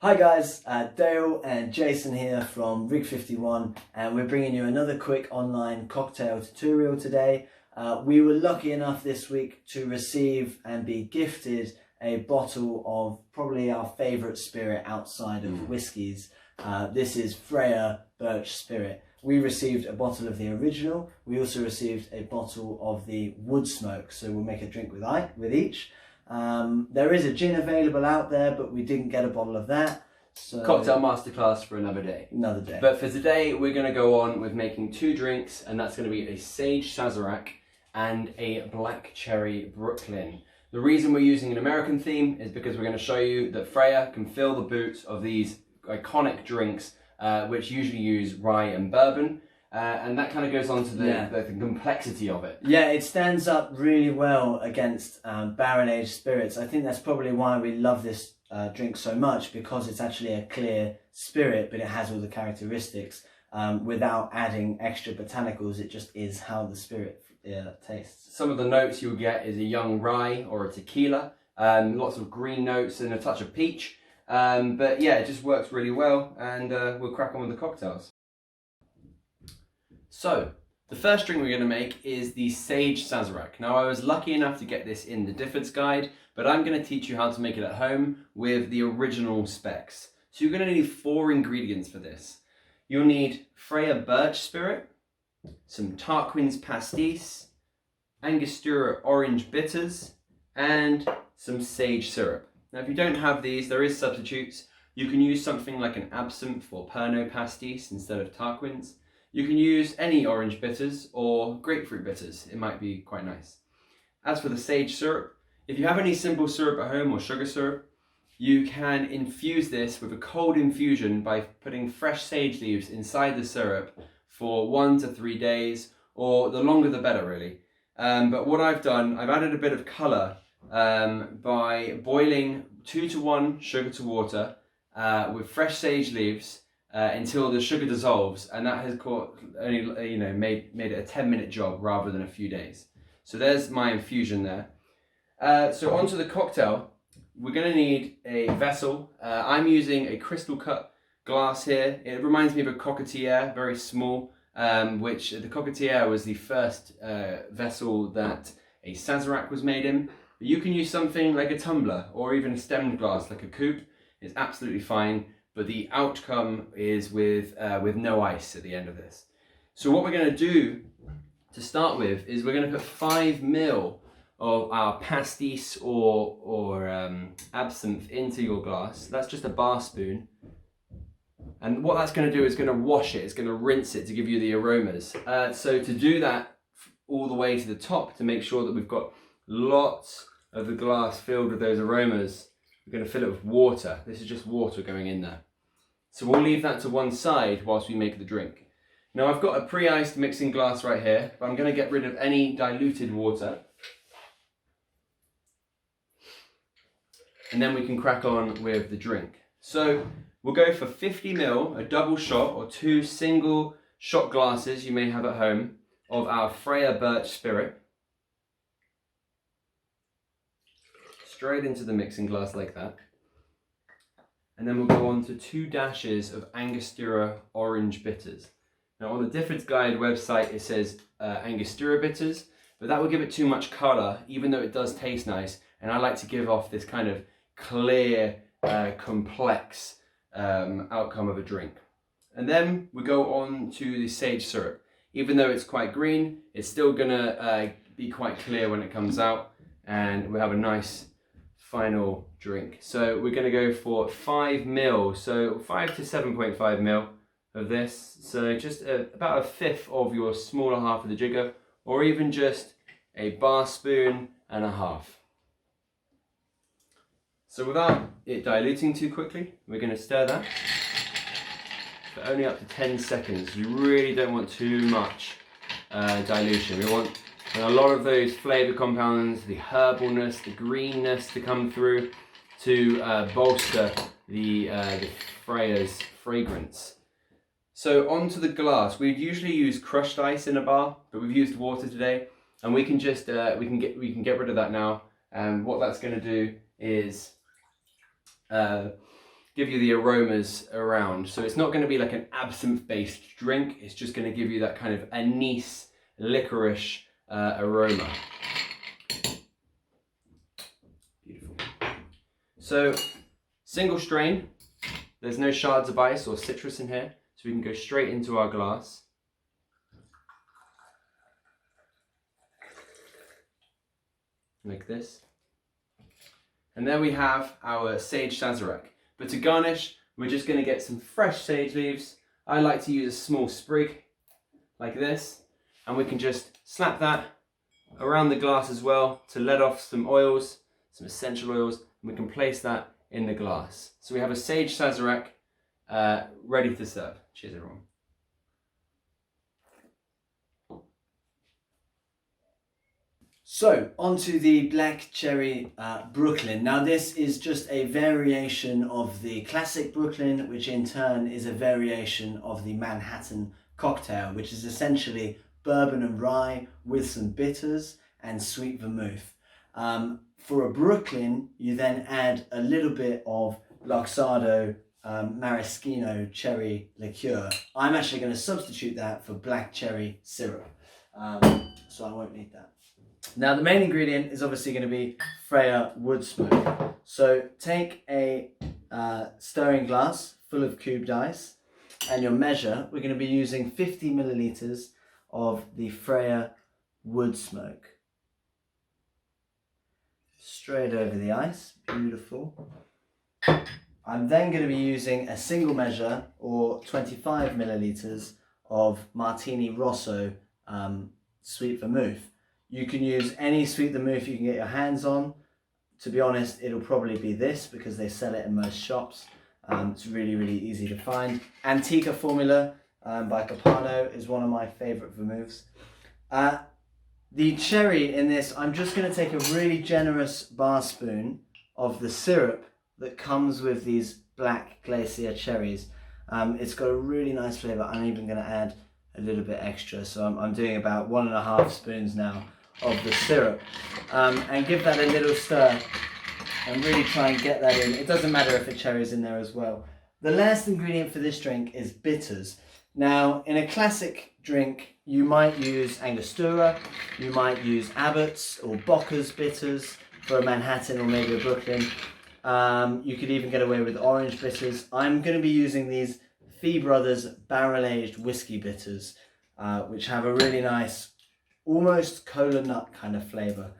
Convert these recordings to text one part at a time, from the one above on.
Hi guys, Dale and Jason here from Rig 51, and we're bringing you another quick online cocktail tutorial today. We were lucky enough this week to receive and be gifted a bottle of probably our favourite spirit outside of whiskies. This is Freya Birch Spirit. We received a bottle of the original. We also received a bottle of the Woodsmoke, so we'll make a drink with each. There is a gin available out there, but we didn't get a bottle of that. So Cocktail masterclass for another day. Another day. But for today, we're going to go on with making two drinks, and that's going to be a Sage Sazerac and a Black Cherry Brooklyn. The reason we're using an American theme is because we're going to show you that Freya can fill the boot of these iconic drinks, which usually use rye and bourbon. And that kind of goes on to the complexity of it. Yeah, it stands up really well against barrel-aged spirits. I think that's probably why we love this drink so much, because it's actually a clear spirit, but it has all the characteristics without adding extra botanicals. It just is how the spirit tastes. Some of the notes you'll get is a young rye or a tequila, lots of green notes and a touch of peach. But yeah, it just works really well, and we'll crack on with the cocktails. So, the first drink we're going to make is the Sage Sazerac. Now, I was lucky enough to get this in the Difford's Guide, but I'm going to teach you how to make it at home with the original specs. So you're going to need 4 ingredients for this. You'll need Freya Birch Spirit, some Tarquin's Pastis, Angostura Orange Bitters, and some Sage Syrup. Now, if you don't have these, there is substitutes. You can use something like an Absinthe or Pernod Pastis instead of Tarquin's. You can use any orange bitters or grapefruit bitters. It might be quite nice. As for the sage syrup, if you have any simple syrup at home or sugar syrup, you can infuse this with a cold infusion by putting fresh sage leaves inside the syrup for 1 to 3 days, or the longer the better really. But what I've done, I've added a bit of colour by boiling 2 to 1 sugar to water with fresh sage leaves until the sugar dissolves, and that has only made it a 10-minute job rather than a few days. So there's my infusion there. So onto the cocktail, we're going to need a vessel. I'm using a crystal cut glass here. It reminds me of a cockatier, very small, which the cockatier was the first vessel that a Sazerac was made in. But you can use something like a tumbler or even a stemmed glass like a coupe. It's absolutely fine. But the outcome is with no ice at the end of this. So what we're going to do to start with is we're going to put 5 ml of our pastis or absinthe into your glass. That's just a bar spoon. And what that's going to do is going to wash it, it's going to rinse it to give you the aromas. So to do that all the way to the top, to make sure that we've got lots of the glass filled with those aromas, we're going to fill it with water. This is just water going in there. So we'll leave that to one side whilst we make the drink. Now I've got a pre-iced mixing glass right here, but I'm going to get rid of any diluted water. And then we can crack on with the drink. So we'll go for 50 ml, a double shot, or 2 single shot glasses you may have at home of our Freya Birch Spirit. Straight into the mixing glass like that. And then we'll go on to 2 dashes of Angostura Orange Bitters. Now on the Difford's Guide website it says Angostura Bitters, but that will give it too much colour, even though it does taste nice. And I like to give off this kind of clear, complex outcome of a drink. And then we go on to the sage syrup. Even though it's quite green, it's still gonna be quite clear when it comes out, and we'll have a nice final drink. So we're going to go for 5 ml, so 5 to 7.5 ml of this. So just about a fifth of your smaller half of the jigger, or even just a bar spoon and a half. So without it diluting too quickly, we're going to stir that for only up to 10 seconds. You really don't want too much dilution. We want a lot of those flavour compounds, the herbalness, the greenness to come through to bolster the Freya's fragrance. So onto the glass. We'd usually use crushed ice in a bar, but we've used water today, and we can just we can get rid of that now. And what that's going to do is give you the aromas around. So it's not going to be like an absinthe-based drink. It's just going to give you that kind of anise, licorice aroma. Beautiful. So single strain. There's no shards of ice or citrus in here, so we can go straight into our glass. Like this. And there we have our sage Sazerac. But to garnish, we're just going to get some fresh sage leaves. I like to use a small sprig, like this. And we can just slap that around the glass as well to let off some oils, some essential oils, and we can place that in the glass. So we have a sage Sazerac ready to serve. Cheers, everyone. So, onto the Black Cherry Brooklyn. Now this is just a variation of the classic Brooklyn, which in turn is a variation of the Manhattan cocktail, which is essentially bourbon and rye with some bitters and sweet vermouth. For a Brooklyn, you then add a little bit of Luxardo maraschino cherry liqueur. I'm actually going to substitute that for black cherry syrup, so I won't need that. Now the main ingredient is obviously going to be Freya Woodsmoke. So take a stirring glass full of cubed ice, and your measure, we're going to be using 50 milliliters of the Freya Woodsmoke. Straight over the ice, beautiful. I'm then going to be using a single measure, or 25 milliliters of Martini Rosso sweet vermouth. You can use any sweet vermouth you can get your hands on. To be honest, it'll probably be this because they sell it in most shops. It's really, really easy to find. Antica Formula by Capano is one of my favourite vermouths. The cherry in this, I'm just going to take a really generous bar spoon of the syrup that comes with these black glacier cherries. It's got a really nice flavour. I'm even going to add a little bit extra, so I'm doing about 1.5 spoons now of the syrup, and give that a little stir and really try and get that in. It doesn't matter if a cherry's in there as well. The last ingredient for this drink is bitters. Now in a classic drink you might use Angostura, you might use Abbott's or Bocca's bitters for a Manhattan or maybe a Brooklyn. You could even get away with orange bitters. I'm going to be using these Fee Brothers barrel-aged whiskey bitters, which have a really nice, almost cola nut kind of flavour.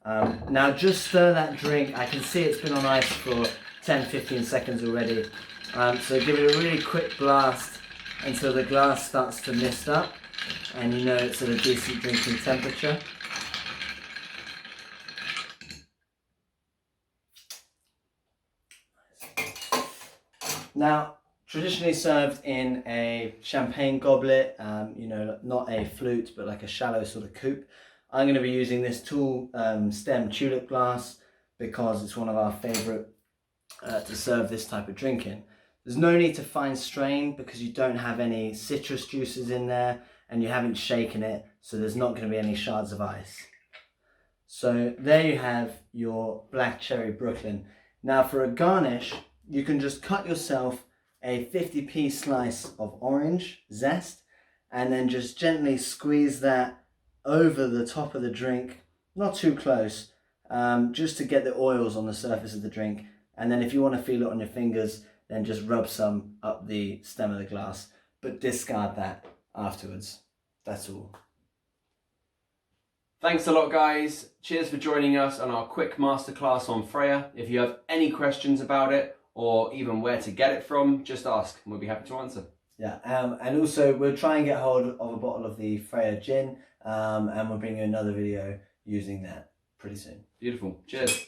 Now just stir that drink. I can see it's been on ice for 10-15 seconds already. So give it a really quick blast until the glass starts to mist up and you know it's at a decent drinking temperature. Now, traditionally served in a champagne goblet, you know, not a flute, but like a shallow sort of coupe. I'm going to be using this tall stem tulip glass because it's one of our favourite to serve this type of drink in. There's no need to fine strain because you don't have any citrus juices in there and you haven't shaken it, so there's not going to be any shards of ice. So there you have your Black Cherry Brooklyn. Now for a garnish, you can just cut yourself a 50p slice of orange zest and then just gently squeeze that over the top of the drink, not too close, just to get the oils on the surface of the drink. And then if you want to feel it on your fingers, then just rub some up the stem of the glass, but discard that afterwards. That's all. Thanks a lot, guys. Cheers for joining us on our quick masterclass on Freya. If you have any questions about it or even where to get it from, just ask and we'll be happy to answer. Yeah, and also we'll try and get hold of a bottle of the Freya gin, and we'll bring you another video using that pretty soon. Beautiful. Cheers.